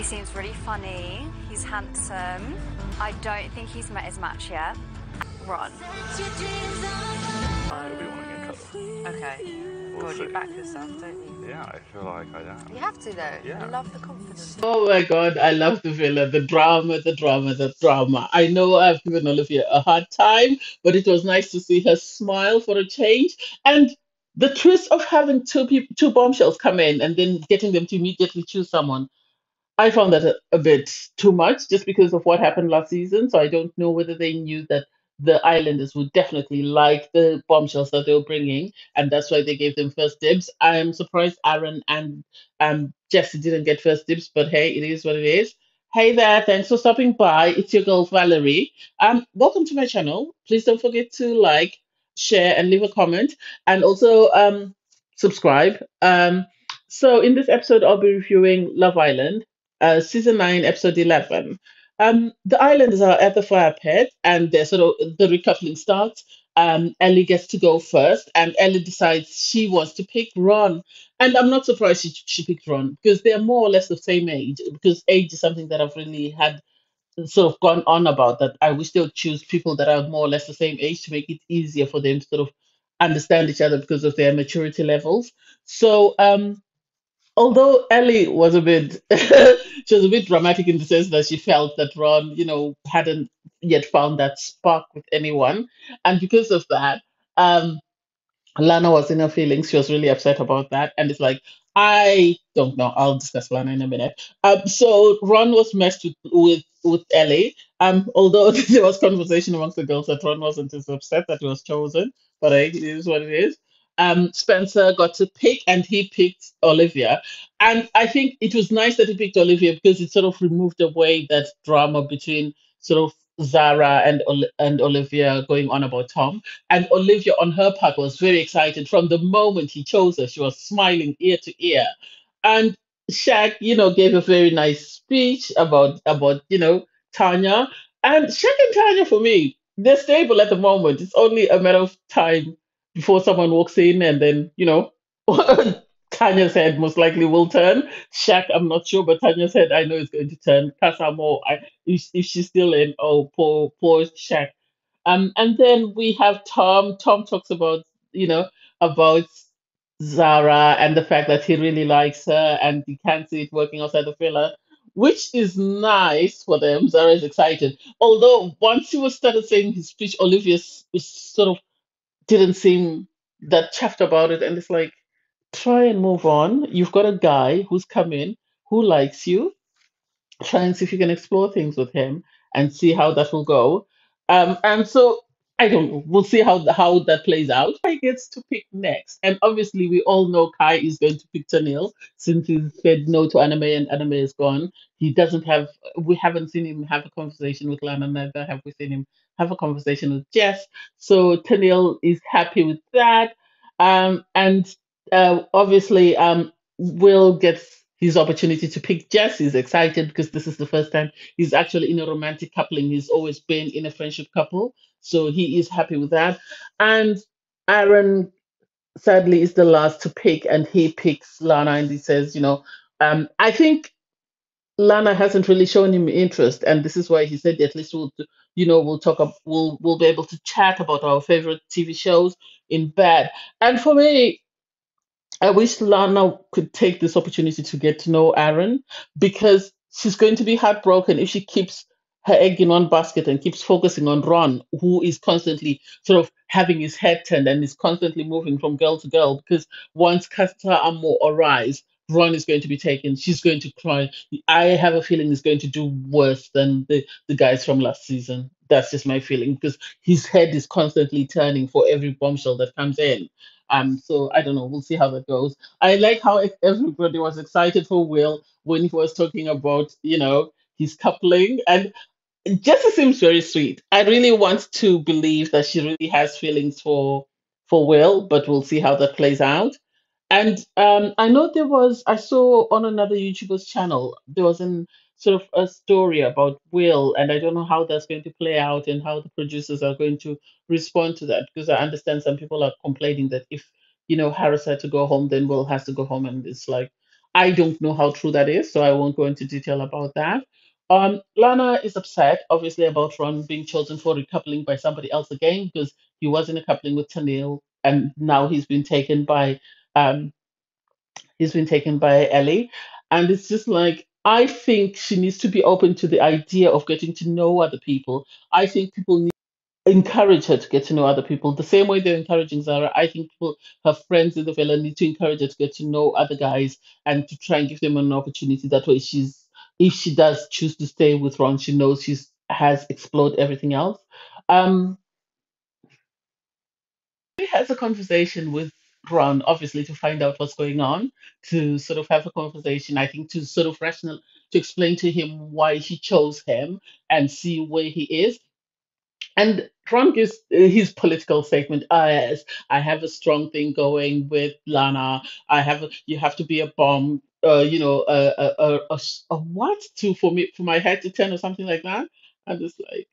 He seems really funny. He's handsome. I don't think he's met his match yet. Ron. He'll be wanting a cuddle. Okay. We'll God, you see. back yourself, don't you? Yeah, I feel like I am. You have to, though. Yeah. I love the confidence. Oh my God, I love the villa, the drama, the drama, the drama. I know I've given Olivia a hard time, but it was nice to see her smile for a change. And the twist of having two bombshells come in and then getting them to immediately choose someone. I found that a bit too much just because of what happened last season. So I don't know whether they knew that the Islanders would definitely like the bombshells that they were bringing, and that's why they gave them first dibs. I am surprised Aaron and Jesse didn't get first dibs, but hey, it is what it is. Hey there, thanks for stopping by. It's your girl Valerie. Welcome to my channel. Please don't forget to like, share, and leave a comment, and also subscribe. So in this episode, I'll be reviewing Love Island, season 9, episode 11. The islanders are at the fire pit, and they're sort of the recoupling starts. Ellie gets to go first, and Ellie decides she wants to pick Ron. And I'm not surprised she picked Ron because they're more or less the same age. Because age is something that I've really had sort of gone on about. That I wish they would choose people that are more or less the same age to make it easier for them to sort of understand each other because of their maturity levels. So although Ellie was a bit she was a bit dramatic in the sense that she felt that Ron, hadn't yet found that spark with anyone. And because of that, um Lana was in her feelings. She was really upset about that. And it's like, I don't know. I'll discuss Lana in a minute. So Ron was messed with Ellie. Although there was conversation amongst the girls that Ron wasn't as upset that he was chosen, but hey, it is what it is. Spencer got to pick, and he picked Olivia. And I think it was nice that he picked Olivia because it sort of removed away that drama between sort of Zara and Olivia going on about Tom. And Olivia, on her part, was very excited from the moment he chose her. She was smiling ear to ear. And Shaq, gave a very nice speech about Tanya. And Shaq and Tanya, for me, they're stable at the moment. It's only a matter of time before someone walks in and then, Tanya's head most likely will turn. Shaq, I'm not sure, but Tanya's head, I know is going to turn. Kasamo, if she's still in, oh, poor Shaq. And then we have Tom. Tom talks about Zara and the fact that he really likes her and he can't see it working outside the villa, which is nice for them. Zara is excited. Although once he was started saying his speech, Olivia sort of didn't seem that chuffed about it, and it's like, try and move on. You've got a guy who's come in who likes you, try and see if you can explore things with him and see how that will go. And so I don't know. We'll see how that plays out. Kai gets to pick next, and obviously we all know Kai is going to pick Tanil since he said no to Anime and Anime is gone. He doesn't have. We haven't seen him have a conversation with Lana. Neither have we seen him have a conversation with Jess. So Tanil is happy with that. And obviously, Will gets his opportunity to pick Jess. He's excited because this is the first time he's actually in a romantic coupling. He's always been in a friendship couple, so he is happy with that. And Aaron sadly is the last to pick, and he picks Lana, and he says, I think Lana hasn't really shown him interest, and this is why he said at least we'll talk we'll be able to chat about our favorite TV shows in bed. And for me, I wish Lana could take this opportunity to get to know Aaron because she's going to be heartbroken if she keeps her egg in one basket and keeps focusing on Ron, who is constantly sort of having his head turned and is constantly moving from girl to girl. Because once Casa Amor arrives, Ron is going to be taken. She's going to cry. I have a feeling he's going to do worse than the guys from last season. That's just my feeling because his head is constantly turning for every bombshell that comes in. So I don't know. We'll see how that goes. I like how everybody was excited for Will when he was talking about, his coupling, and Jessie seems very sweet. I really want to believe that she really has feelings for Will, but we'll see how that plays out. And I know I saw on another YouTuber's channel, there was an sort of a story about Will, and I don't know how that's going to play out and how the producers are going to respond to that, because I understand some people are complaining that if, Harris had to go home, then Will has to go home, and it's like, I don't know how true that is, so I won't go into detail about that. Lana is upset, obviously, about Ron being chosen for recoupling by somebody else again because he was in a coupling with Tanil, and now um, he's been taken by Ellie, and it's just like I think she needs to be open to the idea of getting to know other people. I think people encourage her to get to know other people the same way they're encouraging Zara. I think people, her friends in the villa, need to encourage her to get to know other guys and to try and give them an opportunity. That way, if she does choose to stay with Ron, she knows she's has explored everything else. Um, she has a conversation with Ron, obviously, to find out what's going on, to sort of have a conversation. I think to sort of rational to explain to him why she chose him and see where he is. And Trump gives his political statement as I have a strong thing going with Lana. You have to be a bomb, a what to for me for my head to turn or something like that. I'm just like,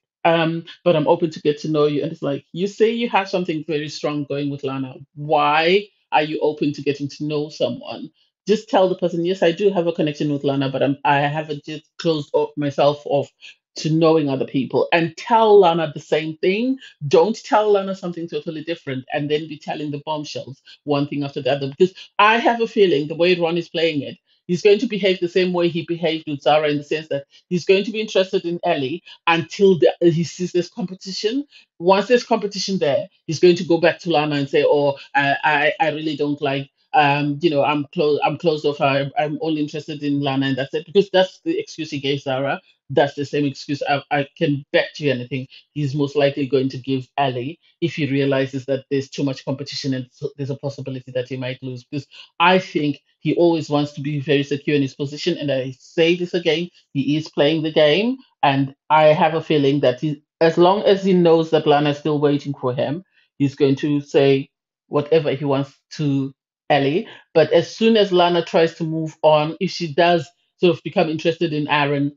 but I'm open to get to know you. And it's like, you say you have something very strong going with Lana. Why are you open to getting to know someone? Just tell the person, yes, I do have a connection with Lana, but I haven't just closed off myself off to knowing other people, and tell Lana the same thing. Don't tell Lana something totally different and then be telling the bombshells one thing after the other. Because I have a feeling the way Ron is playing it, he's going to behave the same way he behaved with Zara in the sense that he's going to be interested in Ellie until he sees this competition. Once there's competition there, he's going to go back to Lana and say, "Oh, I really don't like." I'm closed off. I'm only interested in Lana, and that's it. Because that's the excuse he gave Zara. That's the same excuse. I can bet you anything he's most likely going to give Ali if he realizes that there's too much competition and there's a possibility that he might lose. Because I think he always wants to be very secure in his position. And I say this again, he is playing the game. And I have a feeling that as long as he knows that Lana is still waiting for him, he's going to say whatever he wants to Ellie. But as soon as Lana tries to move on, if she does sort of become interested in Aaron,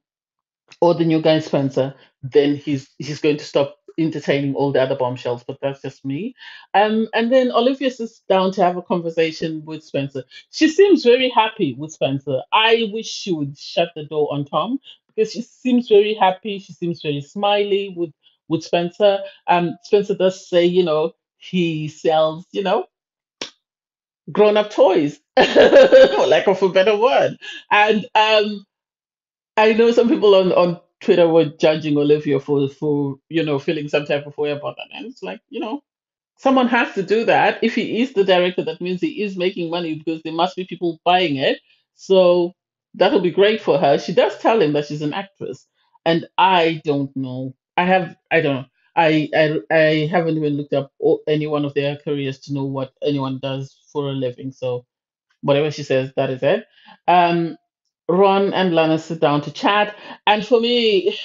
or the new guy Spencer, then he's going to stop entertaining all the other bombshells. But that's just me. And then Olivia sits down to have a conversation with Spencer. She seems very happy with Spencer. I wish she would shut the door on Tom because she seems very happy. She seems very smiley with Spencer. Spencer does say, he sells, grown up toys, for lack of a better word. And I know some people on Twitter were judging Olivia for feeling some type of way about that, and it's like someone has to do that. If he is the director, that means he is making money because there must be people buying it. So that'll be great for her. She does tell him that she's an actress, and I don't know. I don't know. I haven't even looked up any one of their careers to know what anyone does for a living. So whatever she says, that is it. Um, Ron and Lana sit down to chat, and for me,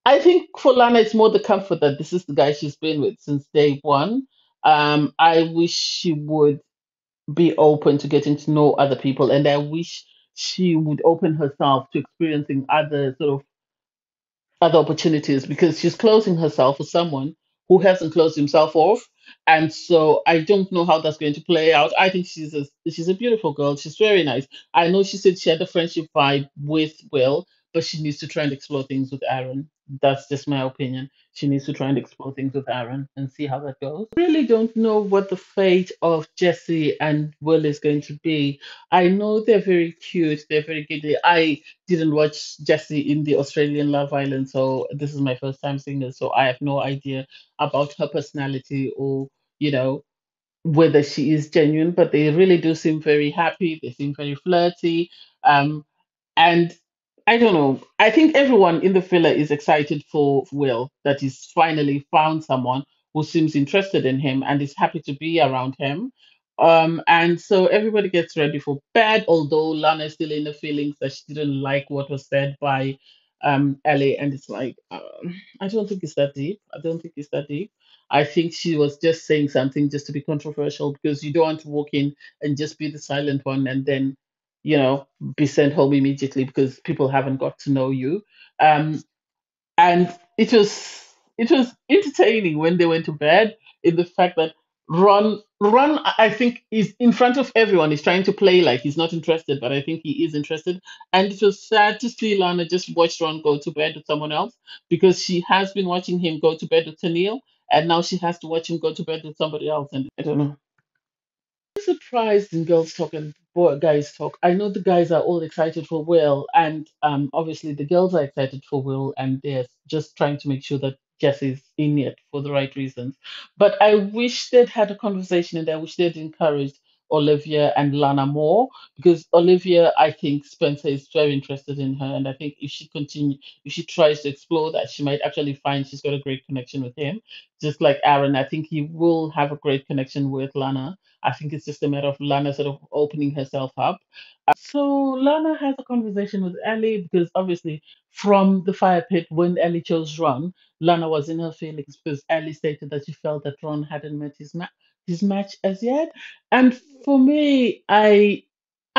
I think for Lana, it's more the comfort that this is the guy she's been with since day one. I wish she would be open to getting to know other people, and I wish she would open herself to experiencing other opportunities because she's closing herself for someone who hasn't closed himself off. And so I don't know how that's going to play out. I think she's a beautiful girl. She's very nice. I know she said she had a friendship vibe with Will, but she needs to try and explore things with Aaron. That's just my opinion. She needs to try and explore things with Aaron and see how that goes. Really don't know what the fate of Jesse and Will is going to be. I know they're very cute, they're very giddy. I didn't watch Jessie in the Australian Love Island, so this is my first time seeing her. So I have no idea about her personality or you know whether she is genuine. But they really do seem very happy. They seem very flirty. Um, and I don't know. I think everyone in the villa is excited for Will that he's finally found someone who seems interested in him and is happy to be around him. And so everybody gets ready for bed, although Lana is still in the feelings that she didn't like what was said by Ellie. And it's like, I don't think it's that deep. I don't think it's that deep. I think she was just saying something just to be controversial because you don't want to walk in and just be the silent one and then be sent home immediately because people haven't got to know you. Um, and it was entertaining when they went to bed in the fact that Ron, I think is in front of everyone. He's trying to play like he's not interested, but I think he is interested. And it was sad to see Lana just watch Ron go to bed with someone else because she has been watching him go to bed with Tennille, and now she has to watch him go to bed with somebody else. And I don't know. Surprised in girls talk and guys talk. I know the guys are all excited for Will, and obviously the girls are excited for Will, and they're just trying to make sure that Jesse's in it for the right reasons. But I wish they'd had a conversation, and I wish they'd encouraged Olivia and Lana more because Olivia, I think Spencer is very interested in her, and I think if she tries to explore that, she might actually find she's got a great connection with him. Just like Aaron, I think he will have a great connection with Lana. I think it's just a matter of Lana sort of opening herself up. So Lana has a conversation with Ellie because obviously from the fire pit when Ellie chose Ron, Lana was in her feelings because Ellie stated that she felt that Ron hadn't met his match as yet. And for me, I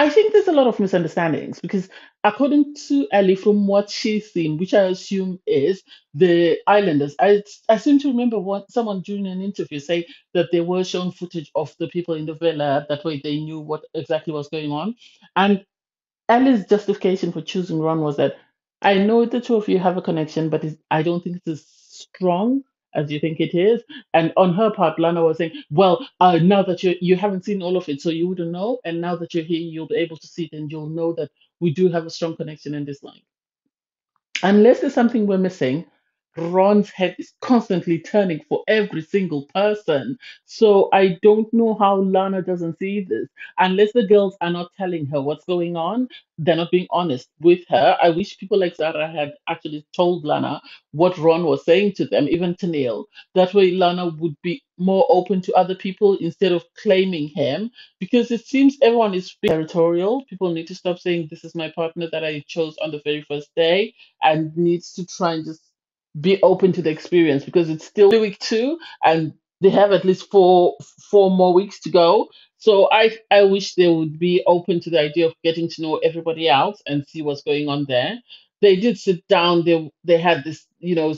think there's a lot of misunderstandings because according to Ellie, from what she's seen, which I assume is the Islanders, I seem to remember what someone during an interview say that they were shown footage of the people in the villa. That way they knew what exactly was going on. And Ellie's justification for choosing Ron was that I know the two of you have a connection, but I don't think it's as strong as you think it is. And on her part, Lana was saying, "Well, now that you haven't seen all of it, so you wouldn't know, and now that you're here, you'll be able to see it, and you'll know that we do have a strong connection in this line." Unless there's something we're missing, Ron's head is constantly turning for every single person. So I don't know how Lana doesn't see this. Unless the girls are not telling her what's going on, they're not being honest with her. I wish people like Zara had actually told Lana what Ron was saying to them, even to Neil. That way, Lana would be more open to other people instead of claiming him. Because it seems everyone is being territorial. People need to stop saying, "This is my partner that I chose on the very first day," and needs to try and just be open to the experience because it's still week two and they have at least four more weeks to go. So I wish they would be open to the idea of getting to know everybody else and see what's going on there. They did sit down. They had this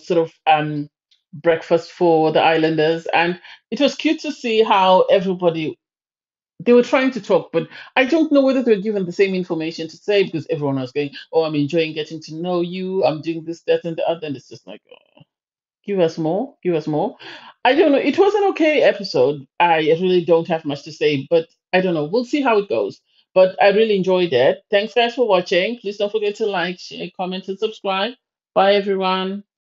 sort of breakfast for the Islanders, and it was cute to see how everybody they were trying to talk, but I don't know whether they were given the same information to say because everyone was going, "Oh, I'm enjoying getting to know you. I'm doing this, that, and the other." And it's just like, oh, give us more, give us more. I don't know. It was an okay episode. I really don't have much to say, but I don't know. We'll see how it goes. But I really enjoyed it. Thanks, guys, for watching. Please don't forget to like, share, comment, and subscribe. Bye, everyone.